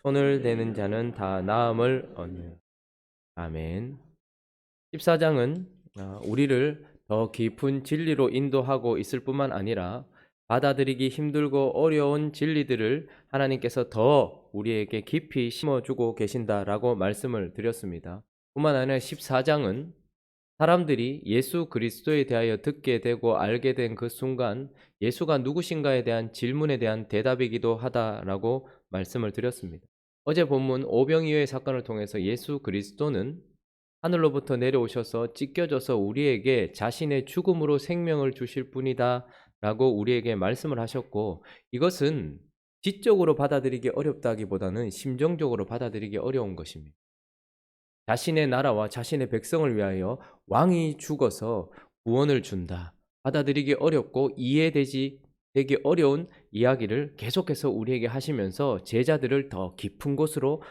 손을 대는 자는 다 나음을 얻는. 아멘. 14장은 우리를 더 깊은 진리로 인도하고 있을 뿐만 아니라 받아들이기 힘들고 어려운 진리들을 하나님께서 더 우리에게 깊이 심어주고 계신다라고 말씀을 드렸습니다. 뿐만 아니라 14장은 사람들이 예수 그리스도에 대하여 듣게 되고 알게 된 그 순간 예수가 누구신가에 대한 질문에 대한 대답이기도 하다라고 말씀을 드렸습니다. 어제 본문 오병이어의 사건을 통해서 예수 그리스도는 하늘로부터 내려오셔서 찢겨져서 우리에게 자신의 죽음으로 생명을 주실 분이다 라고 우리에게 말씀을 하셨고, 이것은 지적으로 받아들이기 어렵다기보다는 심정적으로 받아들이기 어려운 것입니다. 자신의 나라와 자신의 백성을 위하여 왕이 죽어서 구원을 준다. 받아들이기 어렵고 되기 어려운 이야기를 계속해서 우리에게 하시면서 제자들을 더 깊은 곳으로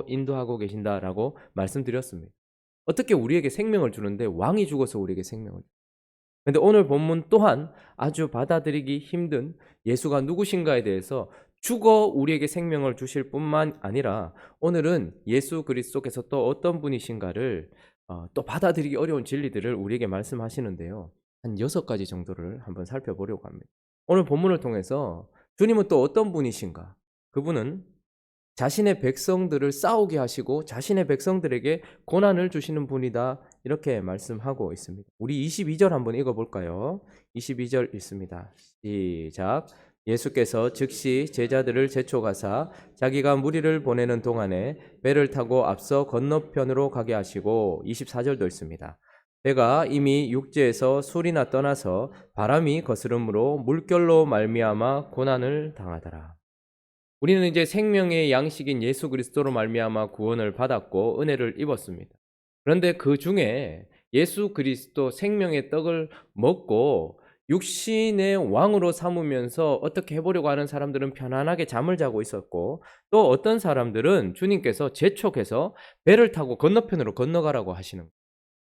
인도하고 계신다라고 말씀드렸습니다. 어떻게 우리에게 생명을 주는데 왕이 죽어서 우리에게 생명을 줍니다. 그런데 오늘 본문 또한 아주 받아들이기 힘든 예수가 누구신가에 대해서 죽어 우리에게 생명을 주실 뿐만 아니라 오늘은 예수 그리스도께서 또 어떤 분이신가를 또 받아들이기 어려운 진리들을 우리에게 말씀하시는데요. 한 6가지 정도를 한번 살펴보려고 합니다. 오늘 본문을 통해서 주님은 또 어떤 분이신가? 그분은 자신의 백성들을 싸우게 하시고 자신의 백성들에게 고난을 주시는 분이다, 이렇게 말씀하고 있습니다. 우리 22절 한번 읽어볼까요? 22절 읽습니다. 시작. 예수께서 즉시 제자들을 제초가사 자기가 무리를 보내는 동안에 배를 타고 앞서 건너편으로 가게 하시고, 24절도 있습니다. 배가 이미 육지에서 술이나 떠나서 바람이 거스름으로 물결로 말미암아 고난을 당하더라. 우리는 이제 생명의 양식인 예수 그리스도로 말미암아 구원을 받았고 은혜를 입었습니다. 그런데 그 중에 예수 그리스도 생명의 떡을 먹고 육신의 왕으로 삼으면서 어떻게 해보려고 하는 사람들은 편안하게 잠을 자고 있었고, 또 어떤 사람들은 주님께서 재촉해서 배를 타고 건너편으로 건너가라고 하시는 거예요.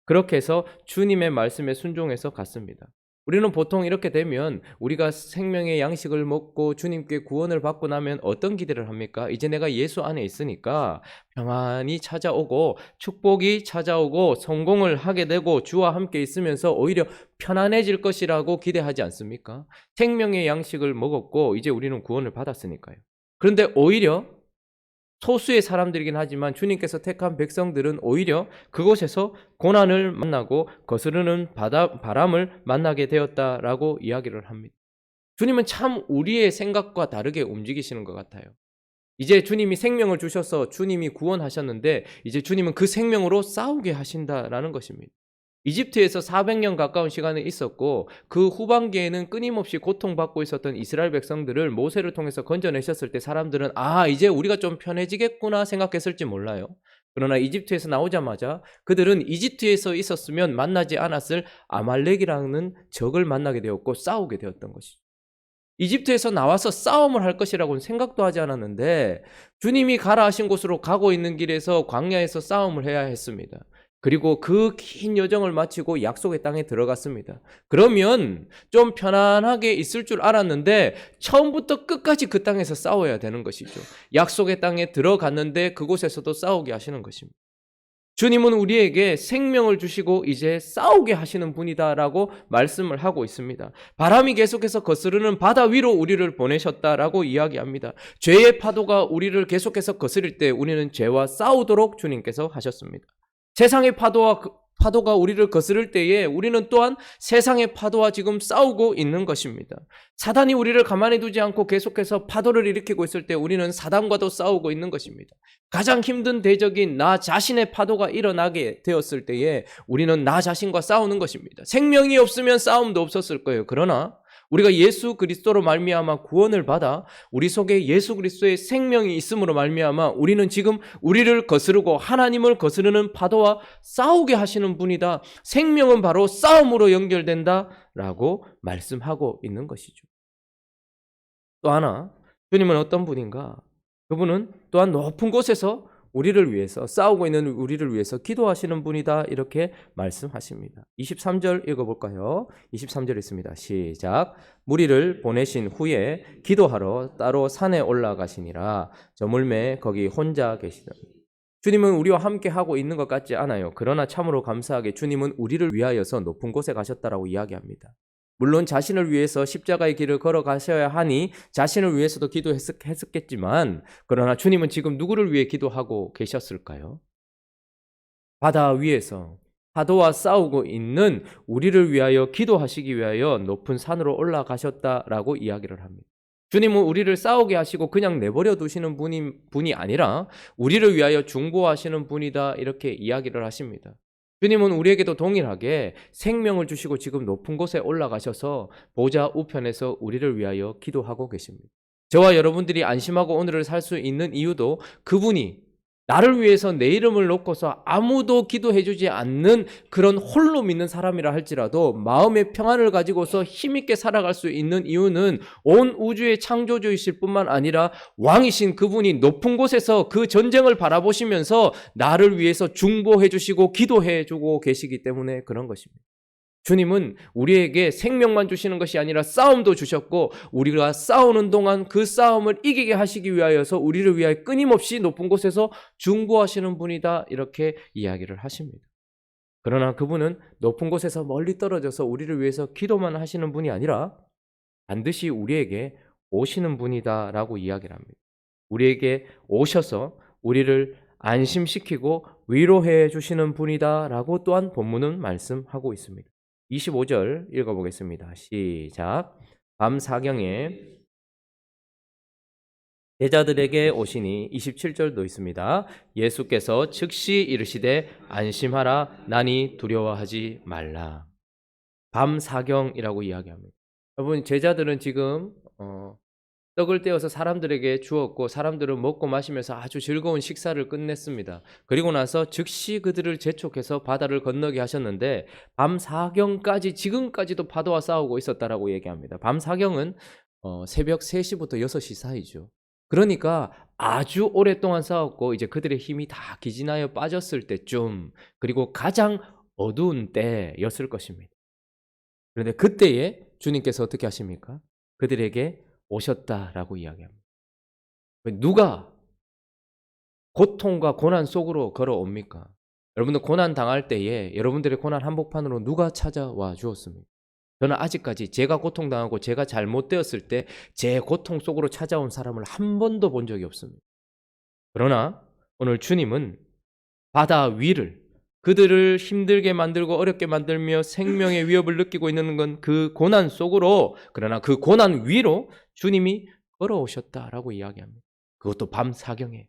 그렇게 해서 주님의 말씀에 순종해서 갔습니다. 우리는 보통 이렇게 되면 우리가 생명의 양식을 먹고 주님께 구원을 받고 나면 어떤 기대를 합니까? 이제 내가 예수 안에 있으니까 평안이 찾아오고 축복이 찾아오고 성공을 하게 되고 주와 함께 있으면서 오히려 편안해질 것이라고 기대하지 않습니까? 생명의 양식을 먹었고 이제 우리는 구원을 받았으니까요. 그런데 오히려 소수의 사람들이긴 하지만 주님께서 택한 백성들은 오히려 그곳에서 고난을 만나고 거스르는 바람을 만나게 되었다라고 이야기를 합니다. 주님은 참 우리의 생각과 다르게 움직이시는 것 같아요. 이제 주님이 생명을 주셔서 주님이 구원하셨는데 이제 주님은 그 생명으로 싸우게 하신다라는 것입니다. 이집트에서 400년 가까운 시간이 있었고 그 후반기에는 끊임없이 고통받고 있었던 이스라엘 백성들을 모세를 통해서 건져내셨을 때 사람들은 이제 우리가 좀 편해지겠구나 생각했을지 몰라요. 그러나 이집트에서 나오자마자 그들은 이집트에서 있었으면 만나지 않았을 아말렉이라는 적을 만나게 되었고 싸우게 되었던 것이죠. 이집트에서 나와서 싸움을 할 것이라고는 생각도 하지 않았는데 주님이 가라 하신 곳으로 가고 있는 길에서 광야에서 싸움을 해야 했습니다. 그리고 그 긴 여정을 마치고 약속의 땅에 들어갔습니다. 그러면 좀 편안하게 있을 줄 알았는데 처음부터 끝까지 그 땅에서 싸워야 되는 것이죠. 약속의 땅에 들어갔는데 그곳에서도 싸우게 하시는 것입니다. 주님은 우리에게 생명을 주시고 이제 싸우게 하시는 분이다라고 말씀을 하고 있습니다. 바람이 계속해서 거스르는 바다 위로 우리를 보내셨다라고 이야기합니다. 죄의 파도가 우리를 계속해서 거스릴 때 우리는 죄와 싸우도록 주님께서 하셨습니다. 세상의 파도가 우리를 거스를 때에 우리는 또한 세상의 파도와 지금 싸우고 있는 것입니다. 사단이 우리를 가만히 두지 않고 계속해서 파도를 일으키고 있을 때 우리는 사단과도 싸우고 있는 것입니다. 가장 힘든 대적인 나 자신의 파도가 일어나게 되었을 때에 우리는 나 자신과 싸우는 것입니다. 생명이 없으면 싸움도 없었을 거예요. 그러나 우리가 예수 그리스도로 말미암아 구원을 받아 우리 속에 예수 그리스도의 생명이 있음으로 말미암아 우리는 지금 우리를 거스르고 하나님을 거스르는 파도와 싸우게 하시는 분이다. 생명은 바로 싸움으로 연결된다라고 말씀하고 있는 것이죠. 또 하나, 주님은 어떤 분인가? 그분은 또한 높은 곳에서 우리를 위해서, 싸우고 있는 우리를 위해서 기도하시는 분이다, 이렇게 말씀하십니다. 23절 읽어볼까요? 23절 있습니다. 시작. 무리를 보내신 후에 기도하러 따로 산에 올라가시니라. 저물매 거기 혼자 계시더니. 주님은 우리와 함께 하고 있는 것 같지 않아요. 그러나 참으로 감사하게 주님은 우리를 위하여서 높은 곳에 가셨다라고 이야기합니다. 물론 자신을 위해서 십자가의 길을 걸어가셔야 하니 자신을 위해서도 기도했겠지만, 그러나 주님은 지금 누구를 위해 기도하고 계셨을까요? 바다 위에서 파도와 싸우고 있는 우리를 위하여 기도하시기 위하여 높은 산으로 올라가셨다라고 이야기를 합니다. 주님은 우리를 싸우게 하시고 그냥 내버려 두시는 분이 아니라 우리를 위하여 중보하시는 분이다, 이렇게 이야기를 하십니다. 주님은 우리에게도 동일하게 생명을 주시고 지금 높은 곳에 올라가셔서 보좌 우편에서 우리를 위하여 기도하고 계십니다. 저와 여러분들이 안심하고 오늘을 살 수 있는 이유도 그분이 나를 위해서 내 이름을 놓고서 아무도 기도해주지 않는 그런 홀로 믿는 사람이라 할지라도 마음의 평안을 가지고서 힘있게 살아갈 수 있는 이유는 온 우주의 창조주이실 뿐만 아니라 왕이신 그분이 높은 곳에서 그 전쟁을 바라보시면서 나를 위해서 중보해주시고 기도해주고 계시기 때문에 그런 것입니다. 주님은 우리에게 생명만 주시는 것이 아니라 싸움도 주셨고, 우리가 싸우는 동안 그 싸움을 이기게 하시기 위하여서 우리를 위하여 끊임없이 높은 곳에서 중보하시는 분이다, 이렇게 이야기를 하십니다. 그러나 그분은 높은 곳에서 멀리 떨어져서 우리를 위해서 기도만 하시는 분이 아니라 반드시 우리에게 오시는 분이다 라고 이야기를 합니다. 우리에게 오셔서 우리를 안심시키고 위로해 주시는 분이다 라고 또한 본문은 말씀하고 있습니다. 25절 읽어보겠습니다. 시작. 밤 사경에 제자들에게 오시니, 27절도 있습니다. 예수께서 즉시 이르시되 안심하라, 나니 두려워하지 말라. 밤 사경이라고 이야기합니다. 여러분, 제자들은 지금 떡을 떼어서 사람들에게 주었고 사람들은 먹고 마시면서 아주 즐거운 식사를 끝냈습니다. 그리고 나서 즉시 그들을 재촉해서 바다를 건너게 하셨는데 밤 사경까지, 지금까지도 파도와 싸우고 있었다라고 얘기합니다. 밤 사경은 새벽 3시부터 6시 사이죠. 그러니까 아주 오랫동안 싸웠고 이제 그들의 힘이 다 기진하여 빠졌을 때쯤, 그리고 가장 어두운 때였을 것입니다. 그런데 그때에 주님께서 어떻게 하십니까? 그들에게 오셨다라고 이야기합니다. 누가 고통과 고난 속으로 걸어옵니까? 여러분들 고난 당할 때에 여러분들의 고난 한복판으로 누가 찾아와 주었습니까? 저는 아직까지 제가 고통당하고 제가 잘못되었을 때 제 고통 속으로 찾아온 사람을 한 번도 본 적이 없습니다. 그러나 오늘 주님은 바다 위를, 그들을 힘들게 만들고 어렵게 만들며 생명의 위협을 느끼고 있는 건 그 고난 속으로, 그러나 그 고난 위로 주님이 걸어오셨다라고 이야기합니다. 그것도 밤 사경에,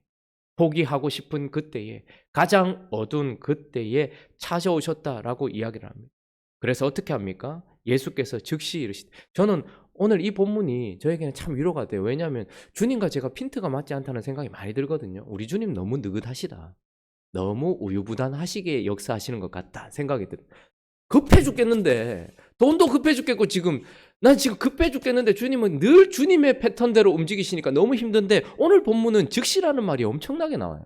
포기하고 싶은 그때에, 가장 어두운 그때에 찾아오셨다라고 이야기를 합니다. 그래서 어떻게 합니까? 예수께서 즉시 이르시되, 저는 오늘 이 본문이 저에게는 참 위로가 돼요. 왜냐하면 주님과 제가 핀트가 맞지 않다는 생각이 많이 들거든요. 우리 주님 너무 느긋하시다, 너무 우유부단하시게 역사하시는 것 같다 생각이 들어요. 급해 죽겠는데, 돈도 급해 죽겠고, 난 지금 급해 죽겠는데 주님은 늘 주님의 패턴대로 움직이시니까 너무 힘든데, 오늘 본문은 즉시라는 말이 엄청나게 나와요.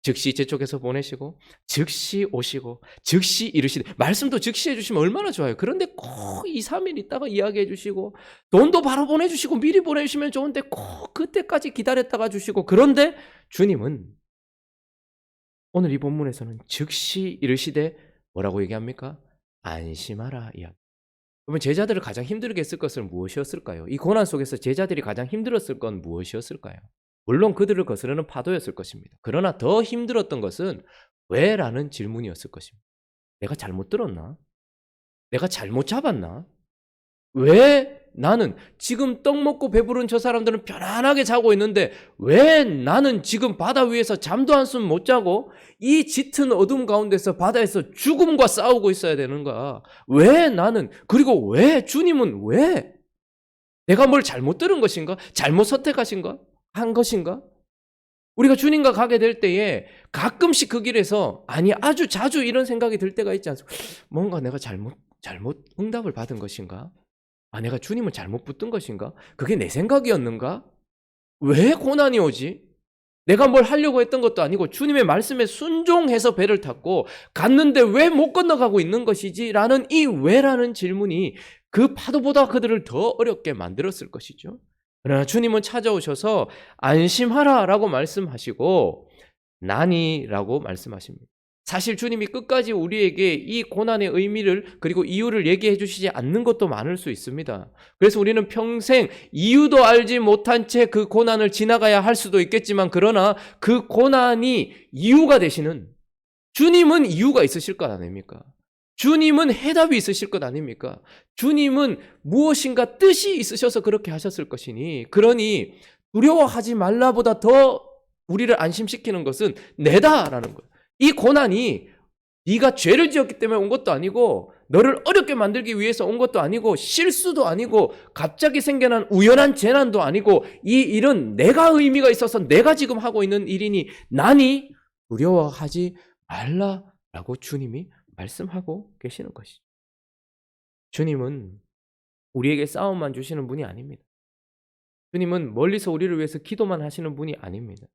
즉시 재촉해서 보내시고 즉시 오시고 즉시 이르시되, 말씀도 즉시 해주시면 얼마나 좋아요. 그런데 꼭 2, 3일 있다가 이야기해 주시고, 돈도 바로 보내주시고 미리 보내주시면 좋은데 꼭 그때까지 기다렸다가 주시고, 그런데 주님은 오늘 이 본문에서는 즉시 이르시되 뭐라고 얘기합니까? 안심하라 이야기. 그러면 제자들을 가장 힘들게 했을 것은 무엇이었을까요? 이 고난 속에서 제자들이 가장 힘들었을 건 무엇이었을까요? 물론 그들을 거스르는 파도였을 것입니다. 그러나 더 힘들었던 것은 왜? 라는 질문이었을 것입니다. 내가 잘못 들었나? 내가 잘못 잡았나? 왜 나는 지금 떡 먹고 배부른 저 사람들은 편안하게 자고 있는데 왜 나는 지금 바다 위에서 잠도 한숨 못 자고 이 짙은 어둠 가운데서 바다에서 죽음과 싸우고 있어야 되는가? 왜 나는, 그리고 왜 주님은 왜? 내가 뭘 잘못 들은 것인가? 잘못 선택하신가? 한 것인가? 우리가 주님과 가게 될 때에 가끔씩 그 길에서, 아니 아주 자주 이런 생각이 들 때가 있지 않습니까? 뭔가 내가 잘못 응답을 받은 것인가? 내가 주님을 잘못 붙든 것인가? 그게 내 생각이었는가? 왜 고난이 오지? 내가 뭘 하려고 했던 것도 아니고 주님의 말씀에 순종해서 배를 탔고 갔는데 왜 못 건너가고 있는 것이지? 라는 이 왜라는 질문이 그 파도보다 그들을 더 어렵게 만들었을 것이죠. 그러나 주님은 찾아오셔서 안심하라 라고 말씀하시고 나니라고 말씀하십니다. 사실 주님이 끝까지 우리에게 이 고난의 의미를 그리고 이유를 얘기해 주시지 않는 것도 많을 수 있습니다. 그래서 우리는 평생 이유도 알지 못한 채 그 고난을 지나가야 할 수도 있겠지만 그러나 그 고난이 이유가 되시는 주님은 이유가 있으실 것 아닙니까? 주님은 해답이 있으실 것 아닙니까? 주님은 무엇인가 뜻이 있으셔서 그렇게 하셨을 것이니 그러니 두려워하지 말라보다 더 우리를 안심시키는 것은 내다라는 거예요. 이 고난이 네가 죄를 지었기 때문에 온 것도 아니고 너를 어렵게 만들기 위해서 온 것도 아니고 실수도 아니고 갑자기 생겨난 우연한 재난도 아니고 이 일은 내가 의미가 있어서 내가 지금 하고 있는 일이니 나니 두려워하지 말라라고 주님이 말씀하고 계시는 것이죠. 주님은 우리에게 싸움만 주시는 분이 아닙니다. 주님은 멀리서 우리를 위해서 기도만 하시는 분이 아닙니다.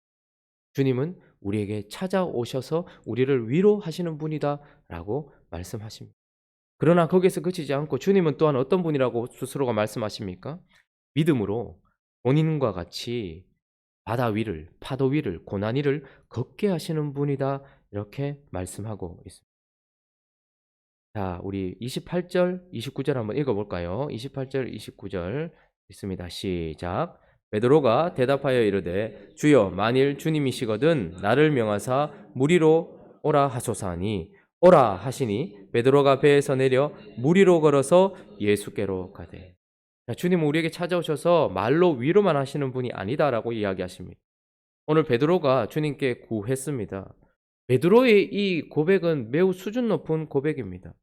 주님은 우리에게 찾아오셔서 우리를 위로하시는 분이다라고 말씀하십니다. 그러나 거기에서 그치지 않고 주님은 또한 어떤 분이라고 스스로가 말씀하십니까? 믿음으로 본인과 같이 바다 위를, 파도 위를, 고난 위를 걷게 하시는 분이다 이렇게 말씀하고 있습니다. 자, 우리 28절, 29절 한번 읽어볼까요? 28절, 29절 있습니다. 시작. 베드로가 대답하여 이르되 주여 만일 주님이시거든 나를 명하사 물 위로 오라 하소서 하니 오라 하시니 베드로가 배에서 내려 물 위로 걸어서 예수께로 가되. 자, 주님은 우리에게 찾아오셔서 말로 위로만 하시는 분이 아니다라고 이야기하십니다. 오늘 베드로가 주님께 구했습니다. 베드로의 이 고백은 매우 수준 높은 고백입니다.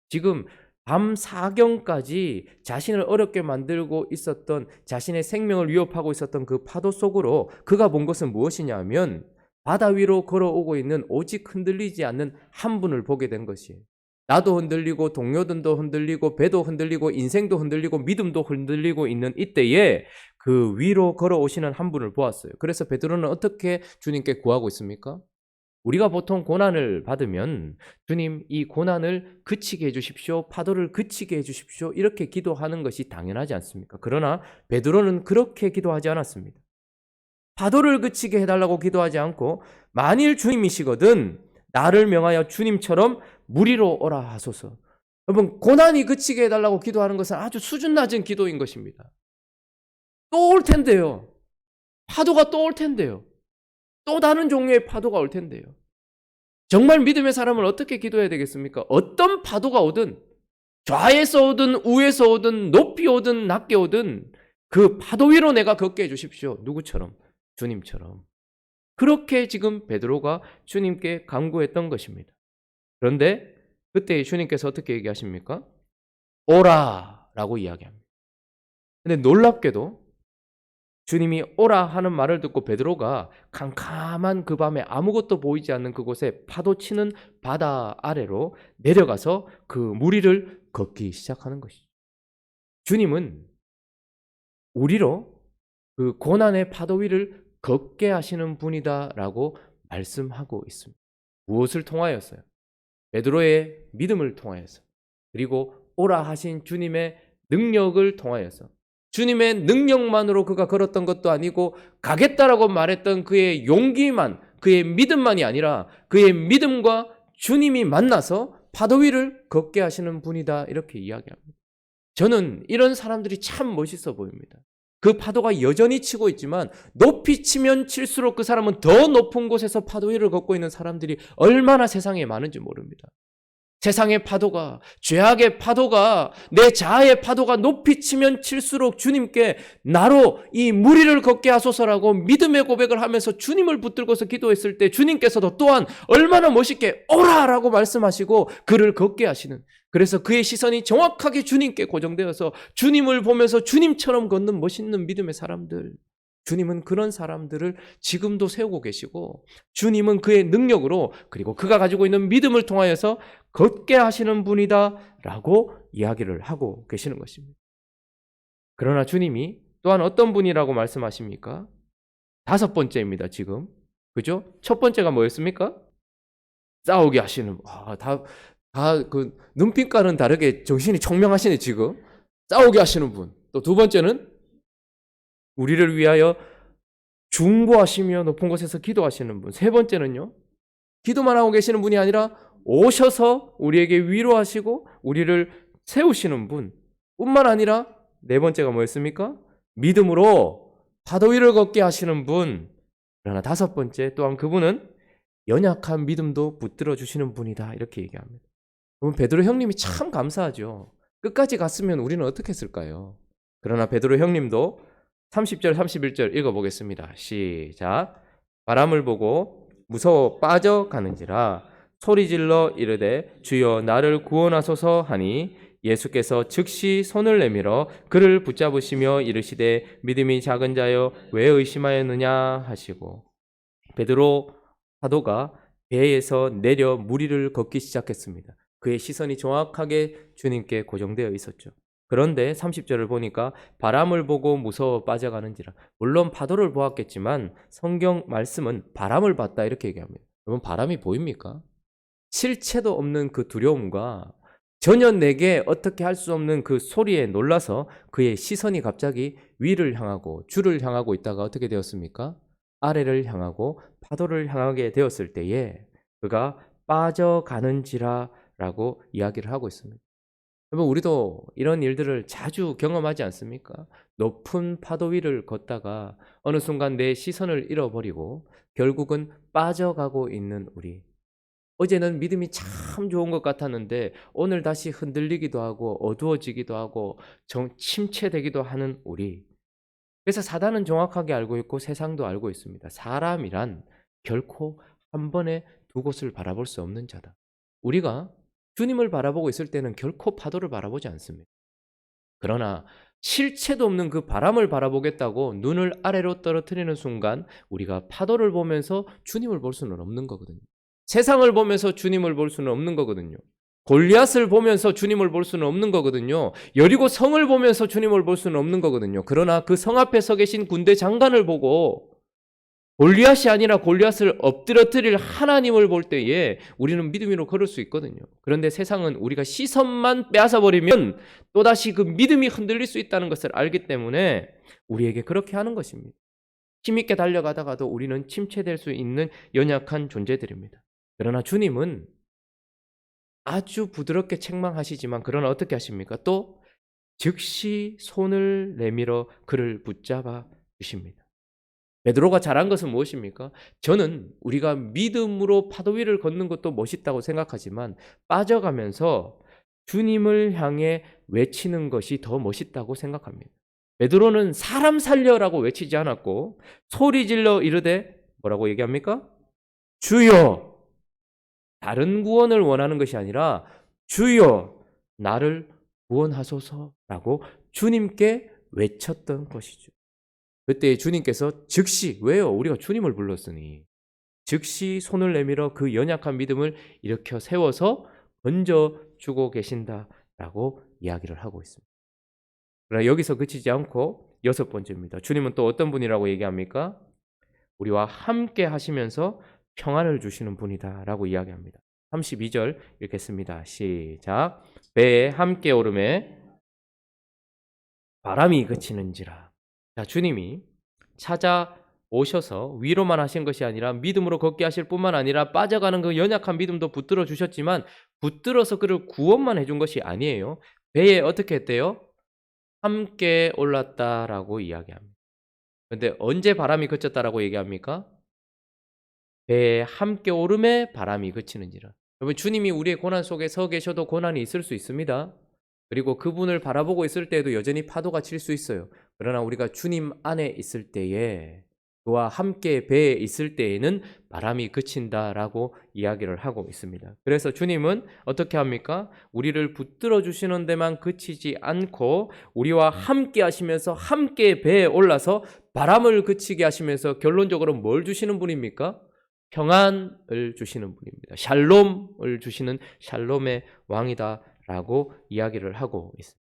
지금 밤 사경까지 자신을 어렵게 만들고 있었던 자신의 생명을 위협하고 있었던 그 파도 속으로 그가 본 것은 무엇이냐 하면 바다 위로 걸어오고 있는 오직 흔들리지 않는 한 분을 보게 된 것이에요. 나도 흔들리고 동료들도 흔들리고 배도 흔들리고 인생도 흔들리고 믿음도 흔들리고 있는 이때에 그 위로 걸어오시는 한 분을 보았어요. 그래서 베드로는 어떻게 주님께 구하고 있습니까? 우리가 보통 고난을 받으면 주님 이 고난을 그치게 해주십시오. 파도를 그치게 해주십시오. 이렇게 기도하는 것이 당연하지 않습니까? 그러나 베드로는 그렇게 기도하지 않았습니다. 파도를 그치게 해달라고 기도하지 않고 만일 주님이시거든 나를 명하여 주님처럼 물 위로 오라 하소서. 여러분 고난이 그치게 해달라고 기도하는 것은 아주 수준 낮은 기도인 것입니다. 또 올 텐데요. 파도가 또 올 텐데요. 또 다른 종류의 파도가 올 텐데요. 정말 믿음의 사람은 어떻게 기도해야 되겠습니까? 어떤 파도가 오든 좌에서 오든 우에서 오든 높이 오든 낮게 오든 그 파도 위로 내가 걷게 해주십시오. 누구처럼? 주님처럼. 그렇게 지금 베드로가 주님께 간구했던 것입니다. 그런데 그때 주님께서 어떻게 얘기하십니까? 오라 라고 이야기합니다. 근데 놀랍게도 주님이 오라 하는 말을 듣고 베드로가 캄캄한 그 밤에 아무것도 보이지 않는 그곳에 파도 치는 바다 아래로 내려가서 그 물 위를 걷기 시작하는 것이죠. 주님은 우리로 그 고난의 파도 위를 걷게 하시는 분이다라고 말씀하고 있습니다. 무엇을 통하여서요? 베드로의 믿음을 통하여서 그리고 오라 하신 주님의 능력을 통하여서 주님의 능력만으로 그가 걸었던 것도 아니고 가겠다라고 말했던 그의 용기만 그의 믿음만이 아니라 그의 믿음과 주님이 만나서 파도 위를 걷게 하시는 분이다 이렇게 이야기합니다. 저는 이런 사람들이 참 멋있어 보입니다. 그 파도가 여전히 치고 있지만 높이 치면 칠수록 그 사람은 더 높은 곳에서 파도 위를 걷고 있는 사람들이 얼마나 세상에 많은지 모릅니다. 세상의 파도가, 죄악의 파도가, 내 자아의 파도가 높이 치면 칠수록 주님께 나로 이 물 위를 걷게 하소서라고 믿음의 고백을 하면서 주님을 붙들고서 기도했을 때 주님께서도 또한 얼마나 멋있게 오라라고 말씀하시고 그를 걷게 하시는, 그래서 그의 시선이 정확하게 주님께 고정되어서 주님을 보면서 주님처럼 걷는 멋있는 믿음의 사람들, 주님은 그런 사람들을 지금도 세우고 계시고 주님은 그의 능력으로 그리고 그가 가지고 있는 믿음을 통하여서 걷게 하시는 분이다 라고 이야기를 하고 계시는 것입니다. 그러나 주님이 또한 어떤 분이라고 말씀하십니까? 5번째입니다. 지금 그죠? 첫 번째가 뭐였습니까? 싸우게 하시는 분. 그 눈빛과는 다르게 정신이 총명하시네 지금. 싸우게 하시는 분. 또 두 번째는 우리를 위하여 중보하시며 높은 곳에서 기도하시는 분. 세 번째는요. 기도만 하고 계시는 분이 아니라 오셔서 우리에게 위로하시고 우리를 세우시는 분. 뿐만 아니라 네 번째가 뭐였습니까? 믿음으로 파도 위를 걷게 하시는 분. 그러나 다섯 번째 또한 그분은 연약한 믿음도 붙들어 주시는 분이다. 이렇게 얘기합니다. 그럼 베드로 형님이 참 감사하죠. 끝까지 갔으면 우리는 어떻게 했을까요? 그러나 베드로 형님도 30절 31절 읽어보겠습니다. 시작. 바람을 보고 무서워 빠져가는지라 소리질러 이르되 주여 나를 구원하소서 하니 예수께서 즉시 손을 내밀어 그를 붙잡으시며 이르시되 믿음이 작은 자여 왜 의심하였느냐 하시고 베드로 사도가 배에서 내려 물 위를 걷기 시작했습니다. 그의 시선이 정확하게 주님께 고정되어 있었죠. 그런데 30절을 보니까 바람을 보고 무서워 빠져가는지라. 물론 파도를 보았겠지만 성경 말씀은 바람을 봤다 이렇게 얘기합니다. 여러분 바람이 보입니까? 실체도 없는 그 두려움과 전혀 내게 어떻게 할 수 없는 그 소리에 놀라서 그의 시선이 갑자기 위를 향하고 주를 향하고 있다가 어떻게 되었습니까? 아래를 향하고 파도를 향하게 되었을 때에 그가 빠져가는지라 라고 이야기를 하고 있습니다. 여러분 우리도 이런 일들을 자주 경험하지 않습니까? 높은 파도 위를 걷다가 어느 순간 내 시선을 잃어버리고 결국은 빠져가고 있는 우리. 어제는 믿음이 참 좋은 것 같았는데 오늘 다시 흔들리기도 하고 어두워지기도 하고 침체되기도 하는 우리. 그래서 사단은 정확하게 알고 있고 세상도 알고 있습니다. 사람이란 결코 한 번에 두 곳을 바라볼 수 없는 자다. 우리가 주님을 바라보고 있을 때는 결코 파도를 바라보지 않습니다. 그러나 실체도 없는 그 바람을 바라보겠다고 눈을 아래로 떨어뜨리는 순간 우리가 파도를 보면서 주님을 볼 수는 없는 거거든요. 세상을 보면서 주님을 볼 수는 없는 거거든요. 골리앗을 보면서 주님을 볼 수는 없는 거거든요. 여리고 성을 보면서 주님을 볼 수는 없는 거거든요. 그러나 그 성 앞에 서 계신 군대 장관을 보고 골리앗이 아니라 골리앗을 엎드러뜨릴 하나님을 볼 때에 우리는 믿음 위로 걸을 수 있거든요. 그런데 세상은 우리가 시선만 빼앗아버리면 또다시 그 믿음이 흔들릴 수 있다는 것을 알기 때문에 우리에게 그렇게 하는 것입니다. 힘있게 달려가다가도 우리는 침체될 수 있는 연약한 존재들입니다. 그러나 주님은 아주 부드럽게 책망하시지만 그러나 어떻게 하십니까? 또 즉시 손을 내밀어 그를 붙잡아 주십니다. 베드로가 잘한 것은 무엇입니까? 저는 우리가 믿음으로 파도 위를 걷는 것도 멋있다고 생각하지만 빠져가면서 주님을 향해 외치는 것이 더 멋있다고 생각합니다. 베드로는 사람 살려라고 외치지 않았고 소리질러 이르되 뭐라고 얘기합니까? 주여! 다른 구원을 원하는 것이 아니라 주여! 나를 구원하소서라고 주님께 외쳤던 것이죠. 그때 주님께서 즉시, 왜요? 우리가 주님을 불렀으니 즉시 손을 내밀어 그 연약한 믿음을 일으켜 세워서 건져주고 계신다라고 이야기를 하고 있습니다. 그러나 여기서 그치지 않고 여섯 번째입니다. 주님은 또 어떤 분이라고 얘기합니까? 우리와 함께 하시면서 평안을 주시는 분이다라고 이야기합니다. 32절 읽겠습니다. 시작. 배에 함께 오름에 바람이 그치는지라. 자, 주님이 찾아오셔서 위로만 하신 것이 아니라 믿음으로 걷게 하실 뿐만 아니라 빠져가는 그 연약한 믿음도 붙들어 주셨지만 붙들어서 그를 구원만 해준 것이 아니에요. 배에 어떻게 했대요? 함께 올랐다라고 이야기합니다. 그런데 언제 바람이 그쳤다라고 얘기합니까? 배에 함께 오름에 바람이 그치는지라. 여러분 주님이 우리의 고난 속에 서 계셔도 고난이 있을 수 있습니다. 그리고 그분을 바라보고 있을 때에도 여전히 파도가 칠 수 있어요. 그러나 우리가 주님 안에 있을 때에 그와 함께 배에 있을 때에는 바람이 그친다라고 이야기를 하고 있습니다. 그래서 주님은 어떻게 합니까? 우리를 붙들어 주시는 데만 그치지 않고 우리와 함께 하시면서 함께 배에 올라서 바람을 그치게 하시면서 결론적으로 뭘 주시는 분입니까? 평안을 주시는 분입니다. 샬롬을 주시는 샬롬의 왕이다 라고 이야기를 하고 있습니다.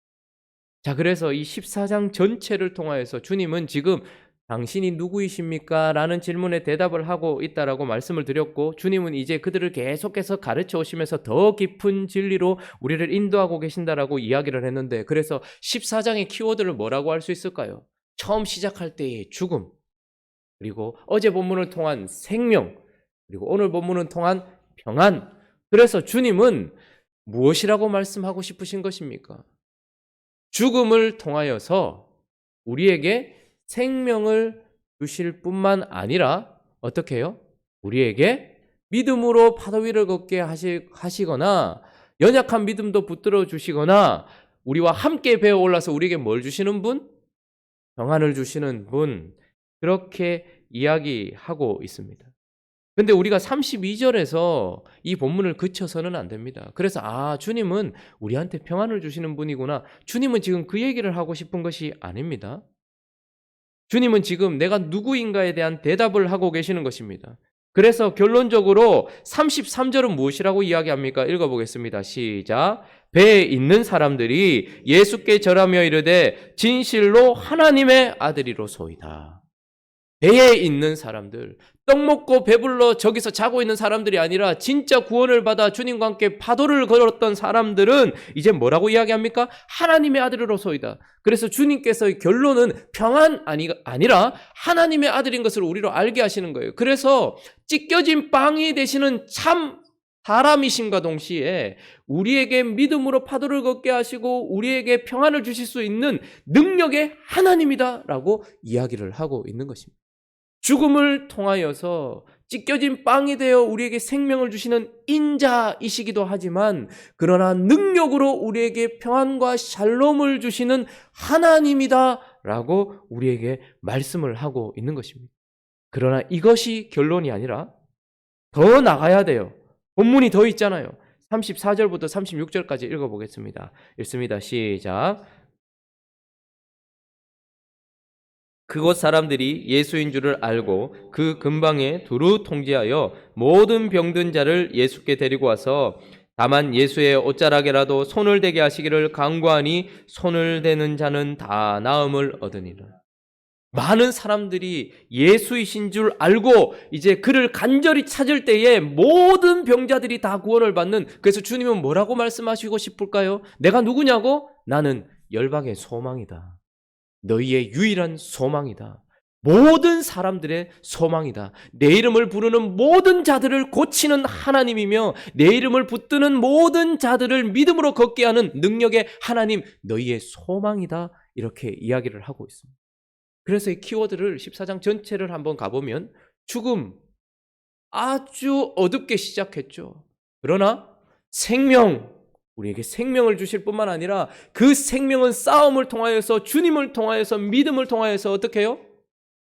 자, 그래서 이 14장 전체를 통하여서 주님은 지금 당신이 누구이십니까? 라는 질문에 대답을 하고 있다라고 말씀을 드렸고, 주님은 이제 그들을 계속해서 가르쳐 오시면서 더 깊은 진리로 우리를 인도하고 계신다라고 이야기를 했는데, 그래서 14장의 키워드를 뭐라고 할 수 있을까요? 처음 시작할 때의 죽음, 그리고 어제 본문을 통한 생명, 그리고 오늘 본문을 통한 평안. 그래서 주님은 무엇이라고 말씀하고 싶으신 것입니까? 죽음을 통하여서 우리에게 생명을 주실 뿐만 아니라 어떻게 해요? 우리에게 믿음으로 파도 위를 걷게 하시거나 연약한 믿음도 붙들어 주시거나 우리와 함께 배어 올라서 우리에게 뭘 주시는 분? 평안을 주시는 분. 그렇게 이야기하고 있습니다. 근데 우리가 32절에서 이 본문을 그쳐서는 안 됩니다. 그래서 주님은 우리한테 평안을 주시는 분이구나. 주님은 지금 그 얘기를 하고 싶은 것이 아닙니다. 주님은 지금 내가 누구인가에 대한 대답을 하고 계시는 것입니다. 그래서 결론적으로 33절은 무엇이라고 이야기합니까? 읽어보겠습니다. 시작. 배에 있는 사람들이 예수께 절하며 이르되 진실로 하나님의 아들이로소이다. 배에 있는 사람들, 떡 먹고 배불러 저기서 자고 있는 사람들이 아니라 진짜 구원을 받아 주님과 함께 파도를 걸었던 사람들은 이제 뭐라고 이야기합니까? 하나님의 아들이로소이다. 그래서 주님께서의 결론은 평안 아니라 하나님의 아들인 것을 우리로 알게 하시는 거예요. 그래서 찢겨진 빵이 되시는 참 사람이신과 동시에 우리에게 믿음으로 파도를 걷게 하시고 우리에게 평안을 주실 수 있는 능력의 하나님이다라고 이야기를 하고 있는 것입니다. 죽음을 통하여서 찢겨진 빵이 되어 우리에게 생명을 주시는 인자이시기도 하지만 그러나 능력으로 우리에게 평안과 샬롬을 주시는 하나님이다라고 우리에게 말씀을 하고 있는 것입니다. 그러나 이것이 결론이 아니라 더 나가야 돼요. 본문이 더 있잖아요. 34절부터 36절까지 읽어보겠습니다. 읽습니다. 시작. 그곳 사람들이 예수인 줄을 알고 그 근방에 두루 통제하여 모든 병든 자를 예수께 데리고 와서 다만 예수의 옷자락에라도 손을 대게 하시기를 간구하니 손을 대는 자는 다 나음을 얻으니라. 많은 사람들이 예수이신 줄 알고 이제 그를 간절히 찾을 때에 모든 병자들이 다 구원을 받는, 그래서 주님은 뭐라고 말씀하시고 싶을까요? 내가 누구냐고? 나는 열방의 소망이다. 너희의 유일한 소망이다. 모든 사람들의 소망이다. 내 이름을 부르는 모든 자들을 고치는 하나님이며 내 이름을 붙드는 모든 자들을 믿음으로 걷게 하는 능력의 하나님, 너희의 소망이다. 이렇게 이야기를 하고 있습니다. 그래서 이 키워드를 14장 전체를 한번 가보면 죽음, 아주 어둡게 시작했죠. 그러나 생명, 우리에게 생명을 주실 뿐만 아니라 그 생명은 싸움을 통하여서 주님을 통하여서 믿음을 통하여서 어떻게 해요?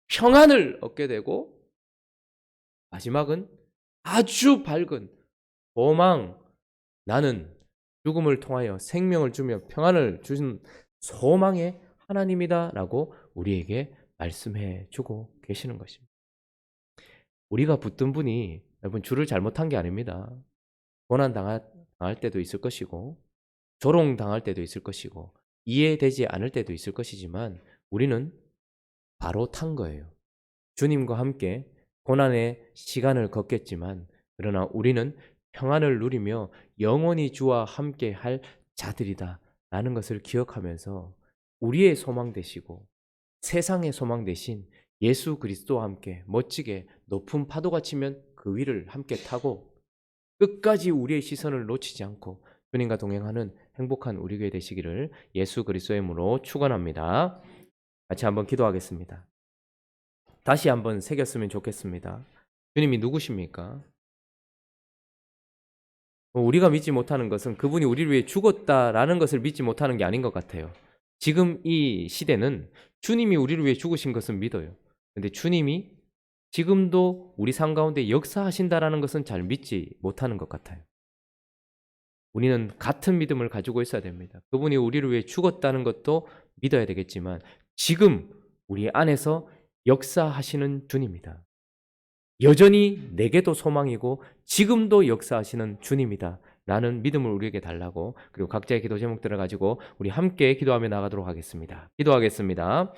평안을 얻게 되고 마지막은 아주 밝은 소망, 나는 죽음을 통하여 생명을 주며 평안을 주신 소망의 하나님이다 라고 우리에게 말씀해 주고 계시는 것입니다. 우리가 붙든 분이 여러분 줄을 잘못한 게 아닙니다. 고난 당할 때도 있을 것이고 조롱당할 때도 있을 것이고 이해되지 않을 때도 있을 것이지만 우리는 바로 탄 거예요. 주님과 함께 고난의 시간을 걷겠지만 그러나 우리는 평안을 누리며 영원히 주와 함께 할 자들이다 라는 것을 기억하면서 우리의 소망 되시고 세상의 소망 되신 예수 그리스도와 함께 멋지게 높은 파도가 치면 그 위를 함께 타고 끝까지 우리의 시선을 놓치지 않고 주님과 동행하는 행복한 우리 교회 되시기를 예수 그리스도의 이름으로 축원합니다. 같이 한번 기도하겠습니다. 다시 한번 새겼으면 좋겠습니다. 주님이 누구십니까? 우리가 믿지 못하는 것은 그분이 우리를 위해 죽었다라는 것을 믿지 못하는 게 아닌 것 같아요. 지금 이 시대는 주님이 우리를 위해 죽으신 것은 믿어요. 근데 주님이 지금도 우리 삶 가운데 역사하신다라는 것은 잘 믿지 못하는 것 같아요. 우리는 같은 믿음을 가지고 있어야 됩니다. 그분이 우리를 위해 죽었다는 것도 믿어야 되겠지만 지금 우리 안에서 역사하시는 주님이다. 여전히 내게도 소망이고 지금도 역사하시는 주님이다 라는 믿음을 우리에게 달라고, 그리고 각자의 기도 제목들을 가지고 우리 함께 기도하며 나가도록 하겠습니다. 기도하겠습니다.